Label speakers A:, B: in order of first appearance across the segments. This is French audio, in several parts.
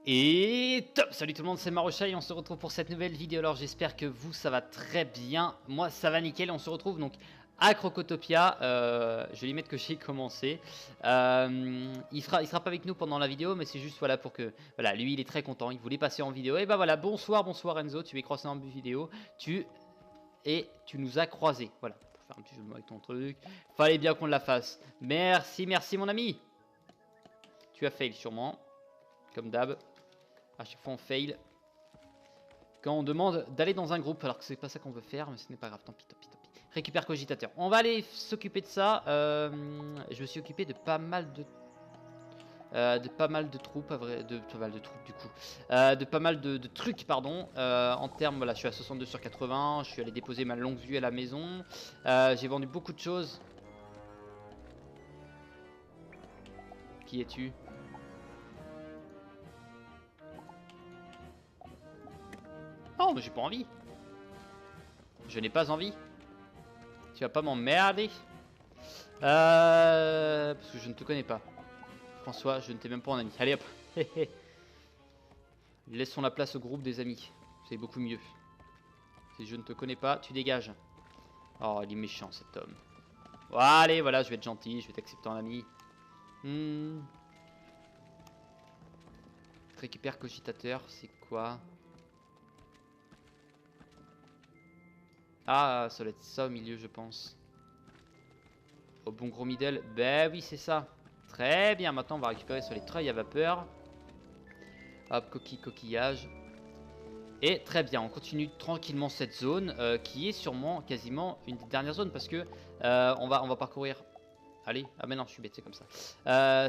A: Et top! Salut tout le monde, c'est Marocha et on se retrouve pour cette nouvelle vidéo. Alors j'espère que vous ça va très bien. Moi ça va nickel. On se retrouve donc à Crocotopia. Je vais lui mettre que j'ai commencé. Il sera pas avec nous pendant la vidéo, mais c'est juste voilà pour que voilà, lui il est très content. Il voulait passer en vidéo. Et bah voilà, bonsoir Enzo. Tu es croisé en vidéo. Tu nous as croisés. Voilà, pour faire un petit jeu de mots avec ton truc. Fallait bien qu'on la fasse. Merci mon ami. Tu as fail sûrement, comme d'hab. À chaque fois on fail quand on demande d'aller dans un groupe, alors que c'est pas ça qu'on veut faire, mais ce n'est pas grave, tant pis. Récupère cogitateur. On va aller s'occuper de ça. Je me suis occupé de pas mal de troupes, de pas mal de troupes du coup, de pas mal de trucs, pardon. En termes, voilà, je suis à 62 sur 80. Je suis allé déposer ma longue vue à la maison. J'ai vendu beaucoup de choses. Qui es-tu? Oh, mais j'ai pas envie. Je n'ai pas envie. Tu vas pas m'emmerder. Parce que je ne te connais pas. François, je ne t'ai même pas en ami. Allez hop. Laissons la place au groupe des amis. C'est beaucoup mieux. Si je ne te connais pas, tu dégages. Oh, il est méchant cet homme. Oh, allez, voilà, je vais être gentil. Je vais t'accepter en ami. Récupère cogitateur, c'est quoi? Ah, ça doit être ça au milieu, je pense. Au bon gros middle. Ben oui, c'est ça. Très bien, maintenant on va récupérer sur les treuils à vapeur. Hop, coquillage. Et très bien, on continue tranquillement cette zone qui est sûrement quasiment une des dernières zones parce que on va parcourir. Allez, ah mais non, je suis bête, c'est comme ça.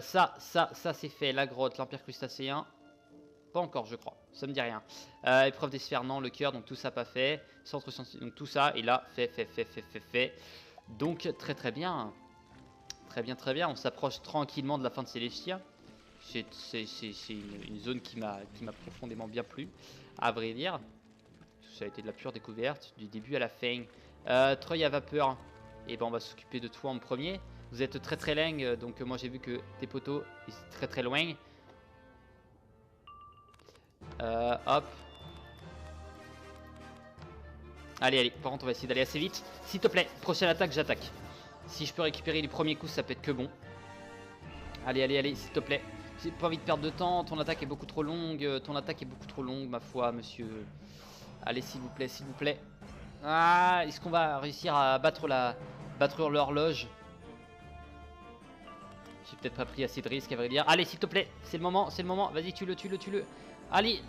A: Ça c'est fait, la grotte, l'empire crustacéen. Pas encore, je crois, ça me dit rien. Épreuve des sphères, non, le cœur, donc tout ça pas fait. Centre scientifique, donc tout ça, et là, fait. Donc très bien. Très bien, on s'approche tranquillement de la fin de Célestia. C'est une zone qui m'a profondément bien plu, à vrai dire. Ça a été de la pure découverte, du début à la fin. Treuil à vapeur, et ben on va s'occuper de toi en premier. Vous êtes très leng, donc moi j'ai vu que tes poteaux étaient très loin. Hop. Allez, par contre on va essayer d'aller assez vite. S'il te plaît, prochaine attaque, j'attaque. Si je peux récupérer les premiers coups, ça peut être que bon. Allez, s'il te plaît. J'ai pas envie de perdre de temps, ton attaque est beaucoup trop longue. Ma foi, monsieur. Allez, s'il vous plaît. Ah, est-ce qu'on va réussir à battre l'horloge? J'ai peut-être pas pris assez de risques, à vrai dire. Allez, s'il te plaît, c'est le moment. Vas-y, tue-le. Allez.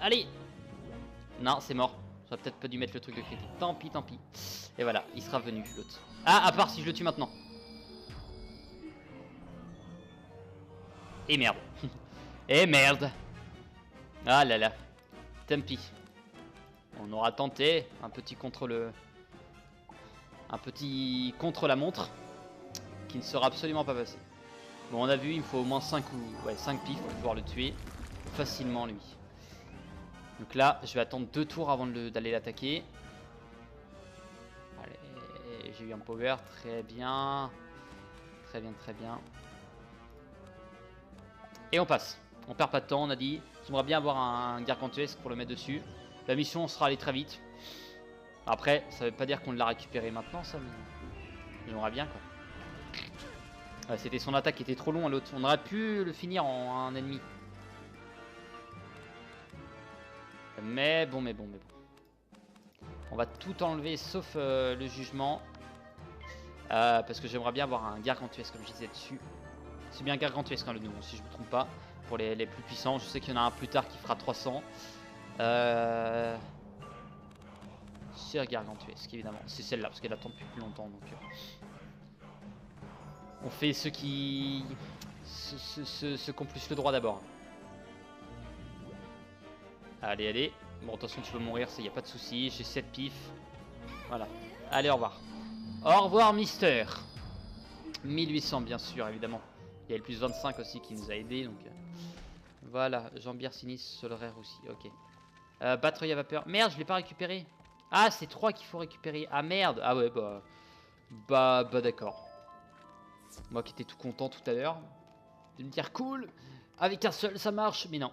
A: Non, c'est mort. J'aurais peut-être pas dû mettre le truc de crédit. Tant pis. Et voilà, il sera venu, l'autre. Ah, à part si je le tue maintenant. Et merde. Et merde. Ah là là. Tant pis. On aura tenté un petit contre la montre qui ne sera absolument pas passé. Bon, on a vu, il me faut au moins 5 pifs pour pouvoir le tuer facilement lui. Donc là, je vais attendre 2 tours avant d'aller l'attaquer. Allez, j'ai eu un power, très bien. Et on passe. On perd pas de temps, on a dit. J'aimerais bien avoir un gargantuesque pour le mettre dessus. La mission sera allée très vite. Après, ça veut pas dire qu'on l'a récupéré maintenant, ça, mais j'aimerais bien, quoi. Ouais, c'était son attaque qui était trop long à l'autre. On aurait pu le finir en un ennemi. Mais bon. On va tout enlever sauf le jugement. Parce que j'aimerais bien avoir un gargantuesque, comme je disais dessus. C'est bien gargantuesque, hein, le nouveau, si je me trompe pas. Pour les plus puissants, je sais qu'il y en a un plus tard qui fera 300. C'est gargantuesque, évidemment. C'est celle-là, parce qu'elle attend depuis plus longtemps. Donc, on fait ceux qui ont plus le droit d'abord. Allez. Bon, de toute façon, tu peux mourir, il n'y a pas de souci. J'ai 7 pifs. Voilà. Allez, au revoir. Au revoir, Mister. 1800, bien sûr, évidemment. Il y a le plus 25 aussi qui nous a aidé. Donc, voilà. Jambière sinistre, solaire aussi. Ok. Batterie à vapeur. Merde, je l'ai pas récupéré. Ah, c'est 3 qu'il faut récupérer. Ah, merde. Ah ouais, bah d'accord. Moi qui étais tout content tout à l'heure de me dire cool, avec un seul ça marche, mais non.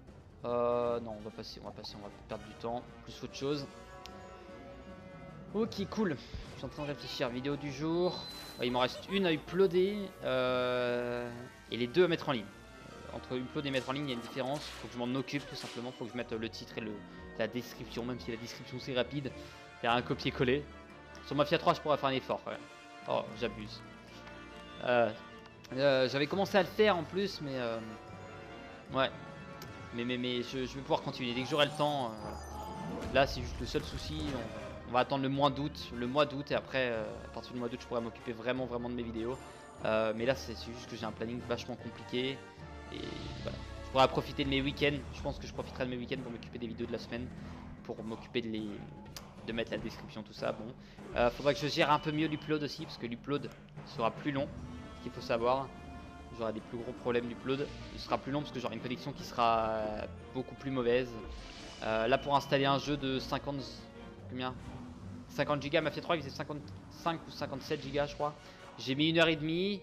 A: Non, on va passer, on va perdre du temps, plus autre chose. Ok, cool. Je suis en train de réfléchir. Vidéo du jour. Il m'en reste une à uploader et les deux à mettre en ligne. Entre upload et mettre en ligne, il y a une différence. Faut que je m'en occupe tout simplement. Faut que je mette le titre et la description, même si la description c'est rapide. Faire un copier-coller. Sur Mafia 3, je pourrais faire un effort quand même. Oh, j'abuse. J'avais commencé à le faire en plus, mais ouais. Mais je vais pouvoir continuer dès que j'aurai le temps. Là, c'est juste le seul souci. On va attendre le mois d'août et après, à partir du mois d'août, je pourrai m'occuper vraiment de mes vidéos. Mais là, c'est juste que j'ai un planning vachement compliqué. Et voilà. Je pourrais profiter de mes week-ends. Je pense que je profiterai de mes week-ends pour m'occuper des vidéos de la semaine. Pour m'occuper de mettre la description, tout ça. Bon. Faudra que je gère un peu mieux l'upload aussi. Parce que l'upload sera plus long. Ce qu'il faut savoir. J'aurai des plus gros problèmes d'upload. Il sera plus long parce que j'aurai une connexion qui sera beaucoup plus mauvaise. Là, pour installer un jeu de 50... Combien 50 Go, Mafia 3 il faisait 55 ou 57 Go je crois. J'ai mis 1h30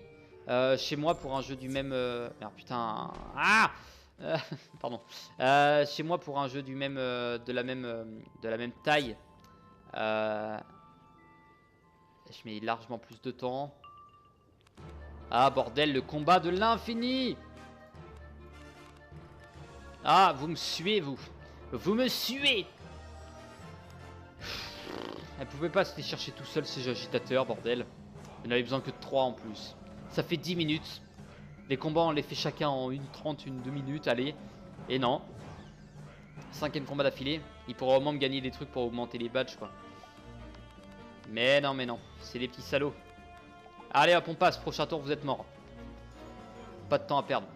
A: chez moi pour un jeu du même... Merde putain... Ah pardon. Chez moi pour un jeu du même... de la même taille. Je mets largement plus de temps. Ah bordel, le combat de l'infini. Ah, vous me suez vous. Vous me suez. Elle pouvait pas se les chercher tout seul ces agitateurs, bordel. Il n'avait besoin que de 3 en plus. Ça fait 10 minutes. Les combats on les fait chacun en 1:30, 2 minutes, allez. Et non. 5e combat d'affilée. Il pourra au moins me gagner des trucs pour augmenter les badges quoi. Mais non. C'est des petits salauds. Allez hop on passe, prochain tour vous êtes morts. Pas de temps à perdre.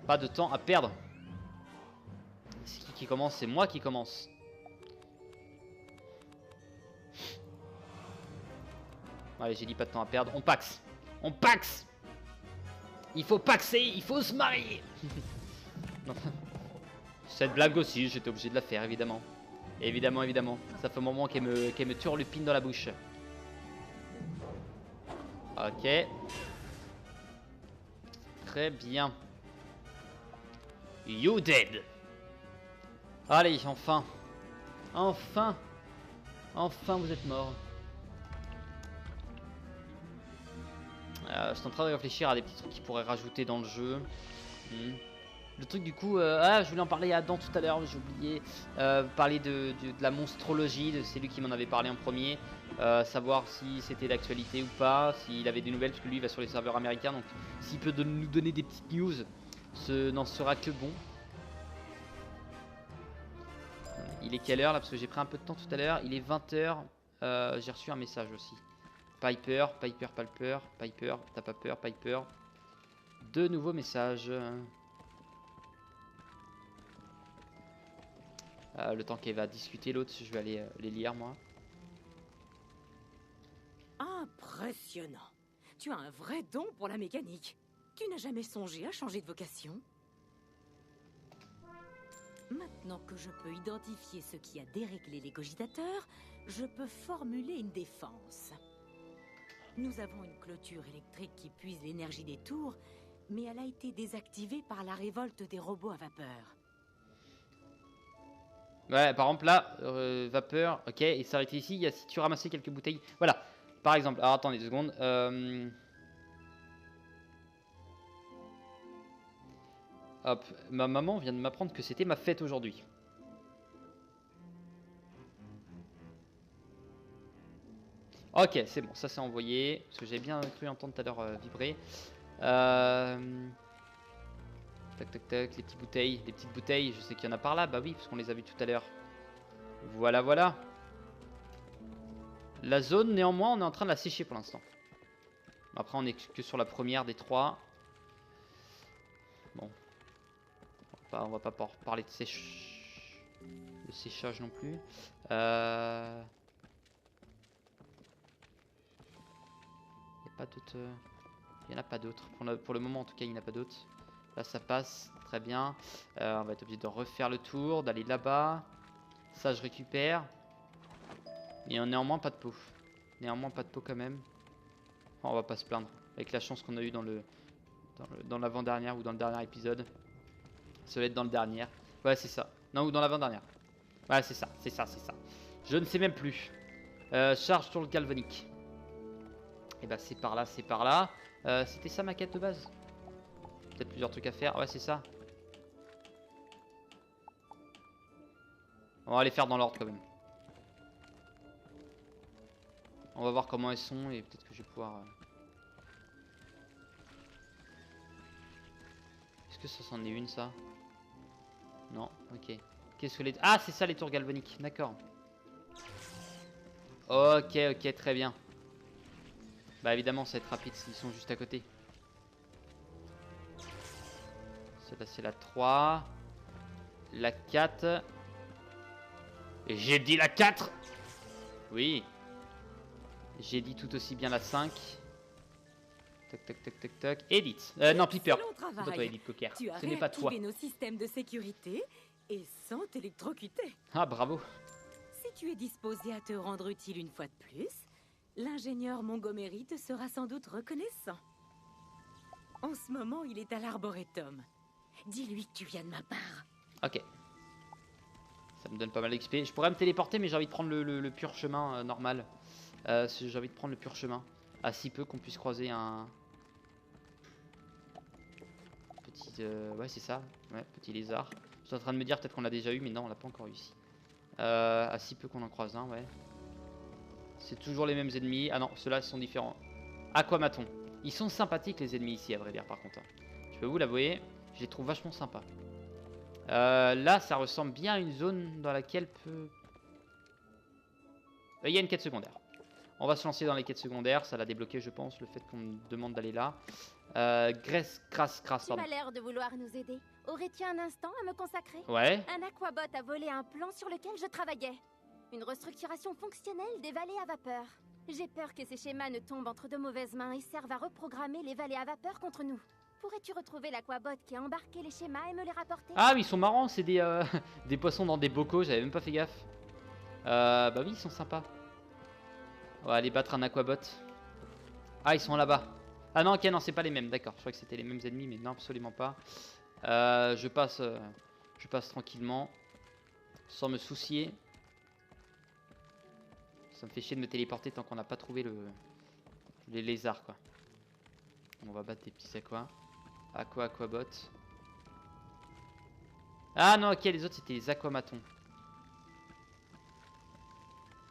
A: Pas de temps à perdre. C'est qui commence? C'est moi qui commence. Allez, j'ai dit pas de temps à perdre. On paxe. On paxe. Il faut paxer. Il faut se marier. Non. Cette blague aussi, j'étais obligé de la faire, évidemment. Évidemment. Ça fait un moment qu'elle me turlupine dans la bouche. Ok. Très bien. You dead. Allez, enfin. Enfin vous êtes mort. Je suis en train de réfléchir à des petits trucs qui pourraient rajouter dans le jeu. Le truc du coup, je voulais en parler à Adam tout à l'heure, j'ai oublié. Parler de la monstrologie, c'est lui qui m'en avait parlé en premier. Savoir si c'était d'actualité ou pas, s'il avait des nouvelles, parce que lui il va sur les serveurs américains. Donc s'il peut nous donner des petites news, ce n'en sera que bon. Il est quelle heure là? Parce que j'ai pris un peu de temps tout à l'heure. Il est 20 h. J'ai reçu un message aussi. Piper, t'as pas peur, Piper. 2 nouveaux messages. Le temps qu'elle va discuter l'autre, je vais aller les lire moi.
B: Impressionnant. Tu as un vrai don pour la mécanique. Tu n'as jamais songé à changer de vocation? Maintenant que je peux identifier ce qui a déréglé les cogitateurs, je peux formuler une défense. Nous avons une clôture électrique qui puise l'énergie des tours, mais elle a été désactivée par la révolte des robots à vapeur.
A: Ouais, par exemple là, vapeur, ok, et s'arrêter ici, il y a si tu ramassais quelques bouteilles. Voilà, par exemple, alors attendez 2 secondes. Hop, ma maman vient de m'apprendre que c'était ma fête aujourd'hui. Ok, c'est bon, ça c'est envoyé. Parce que j'ai bien cru entendre tout à l'heure vibrer. Tac, les petites bouteilles, je sais qu'il y en a par là, bah oui, parce qu'on les a vues tout à l'heure. Voilà. La zone, néanmoins, on est en train de la sécher pour l'instant. Après, on est que sur la première des 3. Bon. On va pas parler de séchage non plus. Il n'y en a pas d'autres. Pour le moment, en tout cas, il n'y en a pas d'autres. Là, ça passe. Très bien. On va être obligé de refaire le tour, d'aller là-bas. Ça, je récupère. Et néanmoins, pas de peau. Néanmoins, pas de peau quand même. Oh, on va pas se plaindre. Avec la chance qu'on a eu dans l'avant-dernière ou dans le dernier épisode. Ça va être dans le dernier. Ouais, c'est ça. Non, ou dans l'avant-dernière. Ouais, c'est ça, c'est ça, c'est ça. Je ne sais même plus. Charge sur le galvanique. Et bah c'est par là, c'est par là. C'était ça ma quête de base. Peut-être plusieurs trucs à faire. Ouais, c'est ça. On va les faire dans l'ordre quand même. On va voir comment elles sont et peut-être que je vais pouvoir... Est-ce que ça c'en est une ça? Non, ok. Qu'est-ce que les... Ah, c'est ça les tours galvaniques, d'accord. Ok, ok, très bien. Bah évidemment ça va être rapide s'ils sont juste à côté. Celle-là c'est la 3. La 4. Et j'ai dit la 4. Oui. J'ai dit tout aussi bien la 5. Tac tac tac tac tac. Edith. Non, Piper. C'est pas toi Edith Cocker. Ce n'est pas toi.
B: Tu as réactivé nos systèmes de sécurité et sans t'électrocuter.
A: Ah bravo.
B: Si tu es disposé à te rendre utile une fois de plus, l'ingénieur Montgomery te sera sans doute reconnaissant. En ce moment, il est à l'Arboretum. Dis-lui que tu viens de ma part.
A: Ok. Ça me donne pas mal d'XP. Je pourrais me téléporter, mais j'ai envie de prendre le pur chemin normal. J'ai envie de prendre le pur chemin. À si peu qu'on puisse croiser un... Petit... Ouais, c'est ça. Ouais, petit lézard. Je suis en train de me dire peut-être qu'on l'a déjà eu, mais non, on l'a pas encore eu ici. À si peu qu'on en croise un, ouais. C'est toujours les mêmes ennemis. Ah non, ceux-là sont différents. Aquamaton. Ils sont sympathiques les ennemis ici, à vrai dire, par contre. Je peux vous l'avouer, je les trouve vachement sympas. Là, ça ressemble bien à une zone dans laquelle peut... Il y a une quête secondaire. On va se lancer dans les quêtes secondaires. Ça l'a débloqué, je pense, le fait qu'on me demande d'aller là. Graisse, crasse,
C: Tu m'as l'air de vouloir nous aider. Aurais-tu un instant à me consacrer?
A: Ouais.
C: Un aquabot a volé un plan sur lequel je travaillais. Une restructuration fonctionnelle des vallées à vapeur. J'ai peur que ces schémas ne tombent entre de mauvaises mains et servent à reprogrammer les vallées à vapeur contre nous. Pourrais-tu retrouver l'aquabot qui a embarqué les schémas et me les rapporter?
A: Ah oui, ils sont marrants, c'est des, des poissons dans des bocaux, j'avais même pas fait gaffe. Bah oui, ils sont sympas. On va aller battre un aquabot. Ah, ils sont là-bas. Ah non, ok, non, c'est pas les mêmes, d'accord. Je crois que c'était les mêmes ennemis, mais non, absolument pas. Je passe tranquillement, sans me soucier. Ça me fait chier de me téléporter tant qu'on n'a pas trouvé les lézards, quoi. On va battre des petits aquas. Aquabot. Ah non, ok, les autres c'était les aquamatons.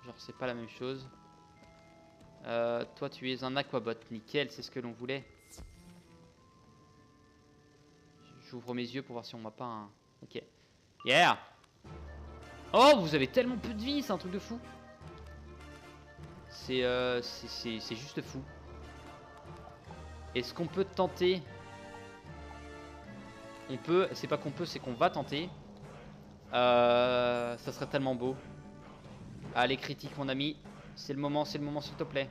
A: Genre, c'est pas la même chose. Toi, tu es un aquabot. Nickel, c'est ce que l'on voulait. J'ouvre mes yeux pour voir si on voit pas un... Ok. Yeah. Oh, vous avez tellement peu de vie, c'est un truc de fou. C'est juste fou. Est-ce qu'on peut tenter? On peut, c'est pas qu'on peut, c'est qu'on va tenter. Ça serait tellement beau. Allez, critique mon ami. C'est le moment s'il te plaît.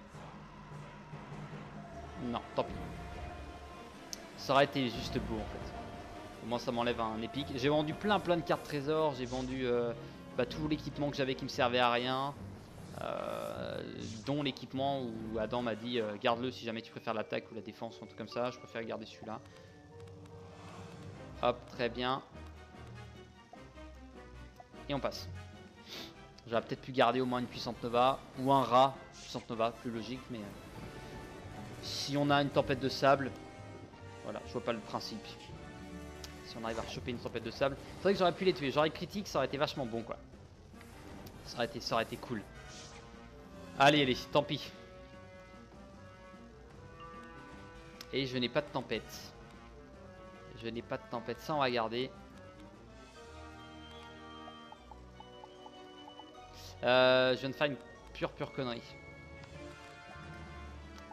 A: Non, tant pis. Ça aurait été juste beau en fait. Au moins ça m'enlève un épique. J'ai vendu plein de cartes trésors. J'ai vendu tout l'équipement que j'avais qui me servait à rien. Dont l'équipement où Adam m'a dit garde-le si jamais tu préfères l'attaque ou la défense ou un truc comme ça. Je préfère garder celui-là. Hop, très bien. Et on passe. J'aurais peut-être pu garder au moins une puissante Nova ou un rat puissante Nova, plus logique, mais si on a une tempête de sable, voilà, je vois pas le principe. Si on arrive à choper une tempête de sable, c'est vrai que j'aurais pu les tuer. J'aurais critique, ça aurait été vachement bon, quoi. Ça aurait été cool. Allez, tant pis. Et je n'ai pas de tempête. Je n'ai pas de tempête, ça on va garder. Je viens de faire une pure connerie.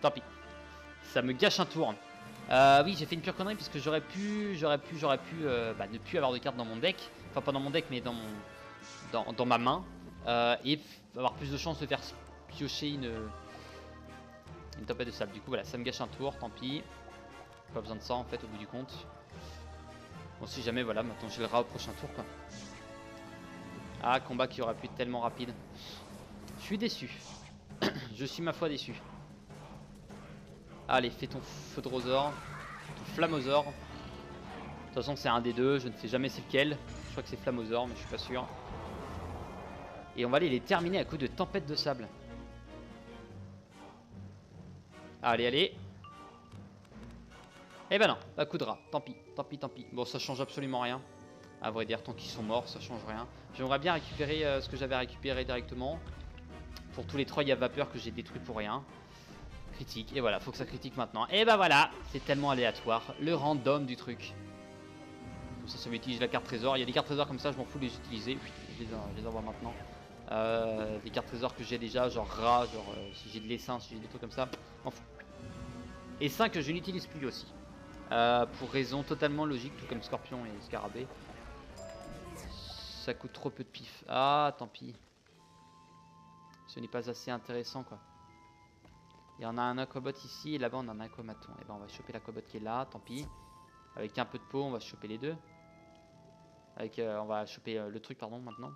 A: Tant pis. Ça me gâche un tour. Oui, j'ai fait une pure connerie parce que j'aurais pu ne plus avoir de cartes dans mon deck. Enfin, pas dans mon deck, mais dans ma main. Et avoir plus de chances de faire piocher une tempête de sable. Du coup, voilà, ça me gâche un tour, tant pis. Pas besoin de ça en fait, au bout du compte. Bon, si jamais, voilà, maintenant j'ai le rat au prochain tour, quoi. Ah, combat qui aurait pu être tellement rapide. Je suis déçu. Je suis ma foi déçu. Allez, fais ton feu de rosor. Ton flammosaure. De toute façon, c'est un des deux. Je ne sais jamais c'est lequel. Je crois que c'est Flamosaur, mais je suis pas sûr. Et on va aller les terminer à coup de tempête de sable. Allez, allez. Eh ben non, à coup de rat. Tant pis, tant pis, tant pis. Bon, ça change absolument rien. À vrai dire, tant qu'ils sont morts, ça change rien. J'aimerais bien récupérer ce que j'avais récupéré directement. Pour tous les Troy à vapeur que j'ai détruits pour rien. Critique, et voilà, faut que ça critique maintenant. Et ben voilà, c'est tellement aléatoire. Le random du truc. Comme ça m'utilise la carte trésor. Il y a des cartes trésors comme ça, je m'en fous de les utiliser. Je les envoie maintenant. Des cartes trésors que j'ai déjà, genre rat, genre si j'ai de l'essence, si j'ai des trucs comme ça, m'en fous. Et 5 que je n'utilise plus aussi. Pour raison totalement logique, tout comme Scorpion et Scarabée. Ça coûte trop peu de pif. Ah, tant pis. Ce n'est pas assez intéressant, quoi. Il y en a un aquabot ici, et là-bas on en a un aquamaton. Et ben on va choper l'aquabot qui est là, tant pis. Avec un peu de peau, on va choper les deux. On va choper le truc, pardon, maintenant.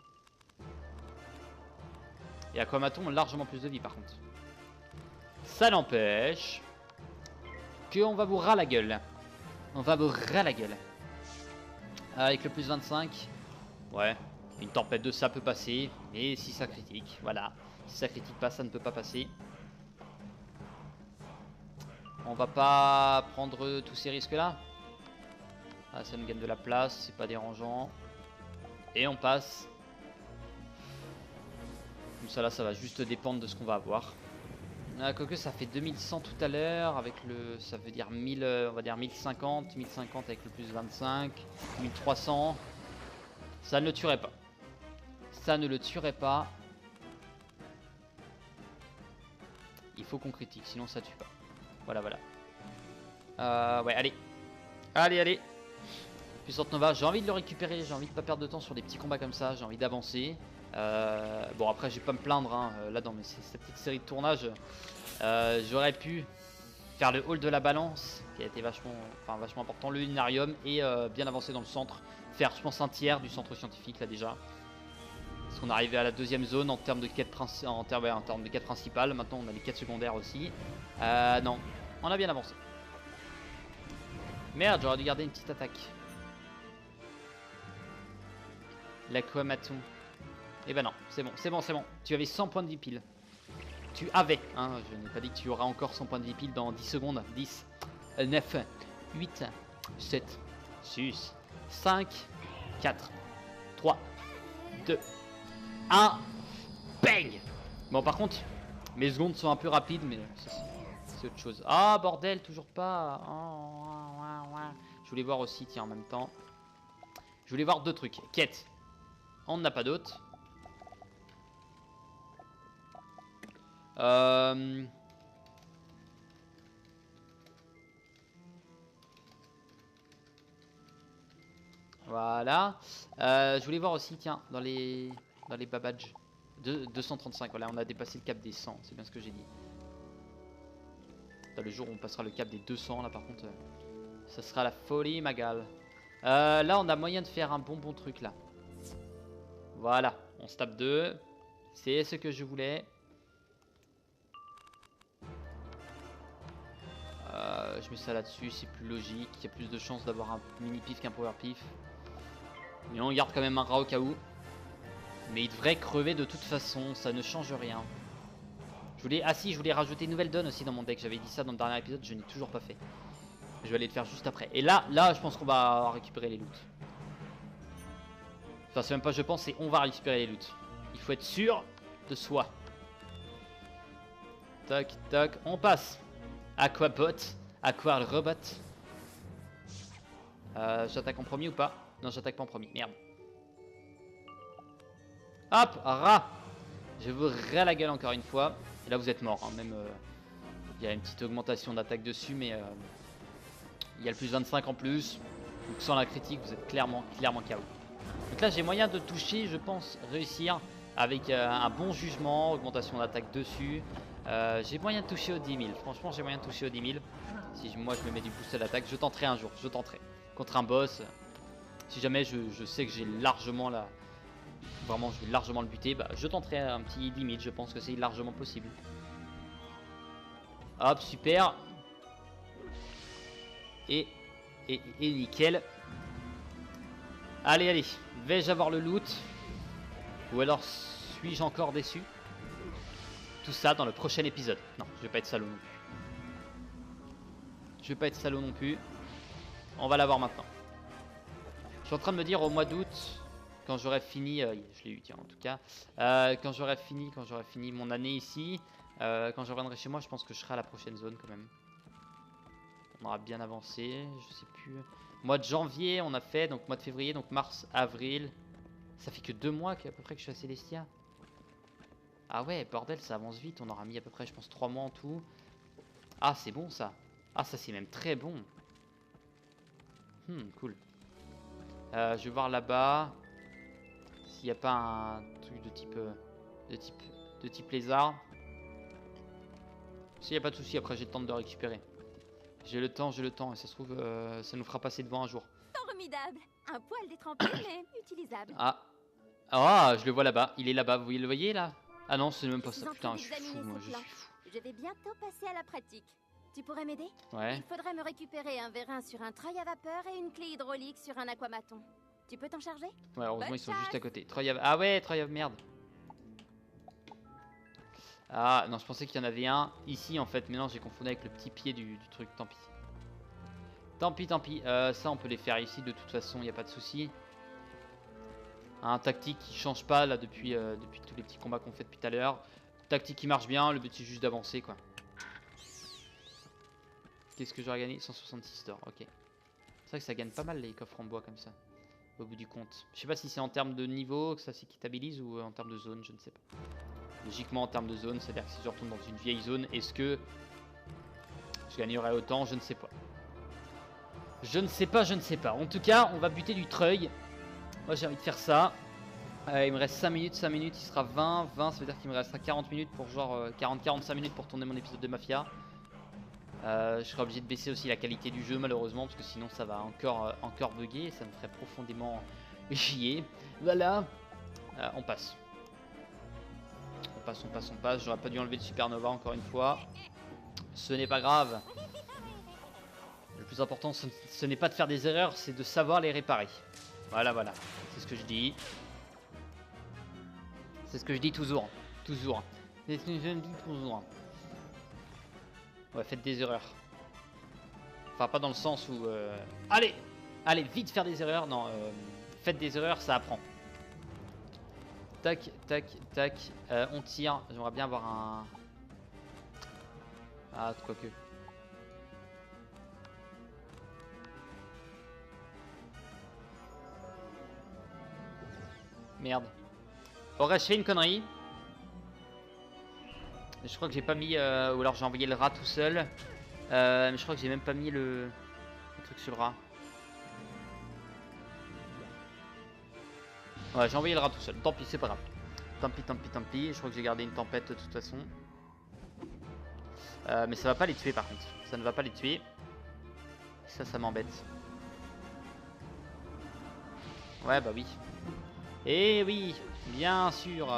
A: Et aquamaton ont largement plus de vie, par contre. Ça n'empêche qu'on va vous ras la gueule. On va vous ras la gueule. Avec le plus 25. Ouais, une tempête de ça peut passer. Mais si ça critique, voilà. Si ça critique pas, ça ne peut pas passer. On va pas prendre tous ces risques là. Ah, ça nous gagne de la place, c'est pas dérangeant. Et on passe. Comme ça là, ça va juste dépendre de ce qu'on va avoir. Quoique ça fait 2100 tout à l'heure. Avec le. Ça veut dire 1000, on va dire 1050. 1050 avec le plus 25. 1300. Ça ne le tuerait pas. Ça ne le tuerait pas. Il faut qu'on critique, sinon ça tue pas. Voilà, voilà. Ouais, allez. Allez, allez. Puissante Nova, j'ai envie de le récupérer. J'ai envie de pas perdre de temps sur des petits combats comme ça. J'ai envie d'avancer. Bon, après, je vais pas me plaindre. Hein. Là, dans cette petite série de tournages, j'aurais pu faire le hall de la balance, qui a été vachement important. Le lunarium et bien avancer dans le centre. Faire, je pense, un tiers du centre scientifique, là, déjà. Parce qu'on est arrivé à la deuxième zone en termes de quête principale. Maintenant, on a les quêtes secondaires aussi. Non, on a bien avancé. Merde, j'aurais dû garder une petite attaque. L'aquamaton. Eh ben non, c'est bon, c'est bon, c'est bon. Tu avais 100 points de vie pile. Tu avais, hein, je n'ai pas dit que tu auras encore 100 points de vie pile dans 10 secondes. 10, 9, 8, 7, 6, 5, 4, 3, 2, 1. Bang! Bon, par contre, mes secondes sont un peu rapides, mais c'est autre chose. Ah, bordel, toujours pas. Oh, je voulais voir aussi, tiens, en même temps. Je voulais voir deux trucs. Quête. On n'a pas d'autres. Voilà. Je voulais voir aussi, tiens, dans les babadges. 235, voilà, on a dépassé le cap des 100, c'est bien ce que j'ai dit. Dans le jour où on passera le cap des 200, là par contre, ça sera la folie, Magal. Là, on a moyen de faire un bon truc, là. Voilà, on se tape 2. C'est ce que je voulais. Je mets ça là-dessus, c'est plus logique. Il y a plus de chances d'avoir un mini pif qu'un power pif. Mais on garde quand même un rat au cas où. Mais il devrait crever de toute façon, ça ne change rien. Je voulais rajouter une nouvelle donne aussi dans mon deck. J'avais dit ça dans le dernier épisode, je n'ai toujours pas fait. Je vais aller le faire juste après. Et là je pense qu'on va récupérer les loots. Enfin, c'est même pas je pense, c'est on va récupérer les loots. Il faut être sûr de soi. Tac, tac, on passe. Aquabot, Aqua le robot. J'attaque en premier ou pas? Non, j'attaque pas en premier, merde. Hop, rat. Je vous ras la gueule encore une fois. Et là vous êtes mort, hein. Même il y a une petite augmentation d'attaque dessus, mais il y a le plus 25 en plus. Donc sans la critique, vous êtes clairement KO. Donc là j'ai moyen de toucher, je pense réussir avec un bon jugement, augmentation d'attaque dessus. J'ai moyen de toucher aux 10 000. Franchement j'ai moyen de toucher aux 10 000. Si moi je me mets du boost à l'attaque, je tenterai un jour, je tenterai. Contre un boss. Si jamais je sais que j'ai largement la... Vraiment je vais largement le buter, bah, je tenterai un petit 10 000, je pense que c'est largement possible. Hop, super. Et nickel. Allez, allez. Vais-je avoir le loot? Ou alors suis-je encore déçu? Tout ça dans le prochain épisode. Non, je vais pas être salaud non plus. Je vais pas être salaud non plus. On va l'avoir maintenant. Je suis en train de me dire au mois d'août, quand j'aurai fini, je l'ai eu tiens en tout cas, quand j'aurai fini mon année ici, quand je reviendrai chez moi, je pense que je serai à la prochaine zone quand même. On aura bien avancé, je sais plus. Mois de janvier, on a fait, donc mois de février, donc mars, avril. Ça fait que 2 mois à peu près que je suis à Célestia. Ah ouais, bordel, ça avance vite. On aura mis à peu près, je pense, 3 mois en tout. Ah, c'est bon ça. Ah, ça c'est même très bon. Cool. Je vais voir là-bas s'il n'y a pas un truc de type lézard. S'il n'y a pas de souci, après j'ai le temps de le récupérer. J'ai le temps, et ça se trouve, ça nous fera passer devant un jour.
C: Formidable. Un poil détrempé, mais utilisable.
A: Ah, je le vois là-bas. Il est là-bas. Vous le voyez là? Ah non, c'est même pas
C: Je suis
A: ça.
C: en
A: Putain,
C: train
A: je suis fou,
C: d'examiner
A: moi,
C: ce
A: je
C: plan.
A: suis fou.
C: Je vais bientôt passer à la pratique. Tu pourrais m'aider?
A: Ouais.
C: Il faudrait me récupérer un vérin sur un treuil à vapeur et une clé hydraulique sur un aquamaton. Tu peux t'en charger?
A: Ouais, heureusement,
C: Bonne
A: ils sont
C: chasse.
A: juste à côté. Ah ouais, merde. Ah, non, je pensais qu'il y en avait un ici en fait. Mais non, j'ai confondu avec le petit pied du truc. Tant pis. Tant pis. Ça, on peut les faire ici de toute façon, il n'y a pas de souci. Un tactique qui change pas là depuis tous les petits combats qu'on fait depuis tout à l'heure. Tactique qui marche bien, le but c'est juste d'avancer quoi. Qu'est-ce que j'aurais gagné? 166 d'or, ok. C'est vrai que ça gagne pas mal les coffres en bois comme ça, au bout du compte. Je sais pas si c'est en termes de niveau que ça s'équitabilise ou en termes de zone, je ne sais pas. Logiquement en termes de zone, c'est-à-dire que si je retourne dans une vieille zone, est-ce que je gagnerais autant? Je ne sais pas. Je ne sais pas. En tout cas, on va buter du treuil. Moi j'ai envie de faire ça. Il me reste 5 minutes, il sera 20, ça veut dire qu'il me restera 40 minutes pour genre 40-45 minutes pour tourner mon épisode de Mafia. Je serai obligé de baisser aussi la qualité du jeu malheureusement parce que sinon ça va encore bugger et ça me ferait profondément chier. Voilà, on passe. J'aurais pas dû enlever le supernova encore une fois. Ce n'est pas grave. Le plus important ce n'est pas de faire des erreurs, c'est de savoir les réparer. Voilà, c'est ce que je dis. C'est ce que je dis toujours. C'est ce que je dis toujours. Ouais, faites des erreurs. Enfin, pas dans le sens où... Allez, vite faire des erreurs. Non, faites des erreurs, ça apprend. Tac. On tire. J'aimerais bien avoir un... Ah, quoique. Merde. Aurais-je fait une connerie? Je crois que j'ai pas mis... ou alors j'ai envoyé le rat tout seul. Mais je crois que j'ai même pas mis le truc sur le rat. Ouais, j'ai envoyé le rat tout seul. Tant pis, c'est pas grave. Tant pis. Je crois que j'ai gardé une tempête de toute façon. Mais ça va pas les tuer par contre. Ça ne va pas les tuer. Ça m'embête. Ouais, bah oui. Eh oui, bien sûr.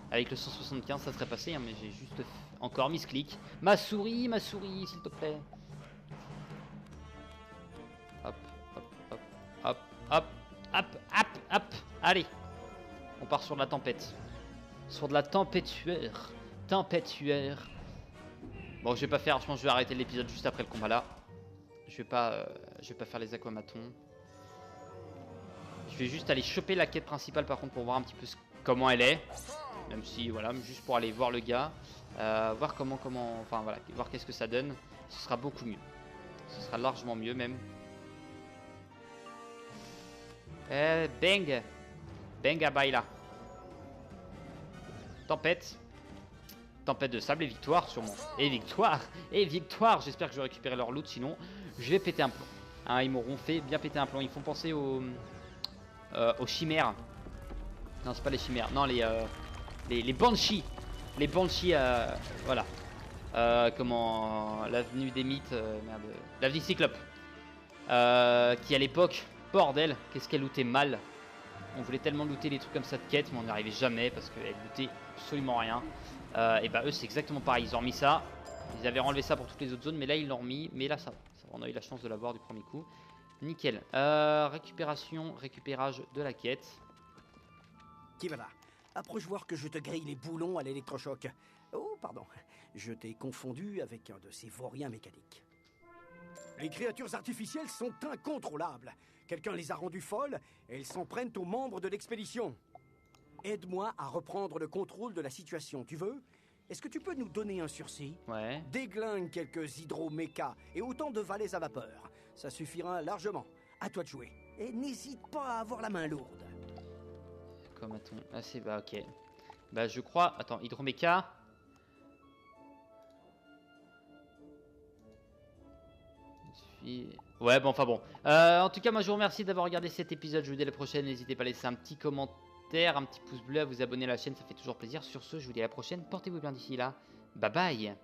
A: Avec le 175 ça serait passé, hein, mais j'ai juste encore mis ce clic. Ma souris, s'il te plaît. Hop. Allez, on part sur de la tempête. Sur de la tempêtuaire. Bon, je vais pas faire, je pense que je vais arrêter l'épisode juste après le combat là. Je vais pas faire les aquamatons. Je vais juste aller choper la quête principale par contre pour voir un petit peu comment elle est. Même si voilà, juste pour aller voir le gars. Voir enfin voilà, voir qu'est-ce que ça donne. Ce sera beaucoup mieux. Ce sera largement mieux même. Bang à baila. Tempête de sable et victoire sûrement. Et victoire. J'espère que je vais récupérer leur loot, sinon je vais péter un plomb. Hein, ils m'auront fait bien péter un plomb. Ils font penser aux chimères. Non, c'est pas les chimères. Non, les banshees. Les banshees, voilà. L'avenue des mythes, merde. L'avenue Cyclope. Qui à l'époque, bordel, qu'est-ce qu'elle lootait mal. On voulait tellement looter les trucs comme ça de quête, mais on n'y arrivait jamais parce qu'elle lootait absolument rien. Et bah eux c'est exactement pareil, ils ont remis ça. Ils avaient enlevé ça pour toutes les autres zones, mais là ils l'ont remis. Mais là ça va On a eu la chance de l'avoir du premier coup. Nickel. Récupérage de la quête.
D: Qui va là? Approche voir que je te grille les boulons à l'électrochoc. Oh, pardon. Je t'ai confondu avec un de ces vauriens mécaniques. Les créatures artificielles sont incontrôlables. Quelqu'un les a rendues folles et elles s'en prennent aux membres de l'expédition. Aide-moi à reprendre le contrôle de la situation, tu veux? Est-ce que tu peux nous donner un sursis?
A: Ouais.
D: Déglingue quelques hydromécas et autant de valets à vapeur. Ça suffira largement. À toi de jouer. Et n'hésite pas à avoir la main lourde.
A: Comme attends. Ah, c'est bah, ok. Bah, je crois. Attends, hydroméca. Ouais, bon, enfin bon. En tout cas, moi, je vous remercie d'avoir regardé cet épisode. Je vous dis à la prochaine. N'hésitez pas à laisser un petit commentaire, un petit pouce bleu, à vous abonner à la chaîne. Ça fait toujours plaisir. Sur ce, je vous dis à la prochaine. Portez-vous bien d'ici là. Bye bye.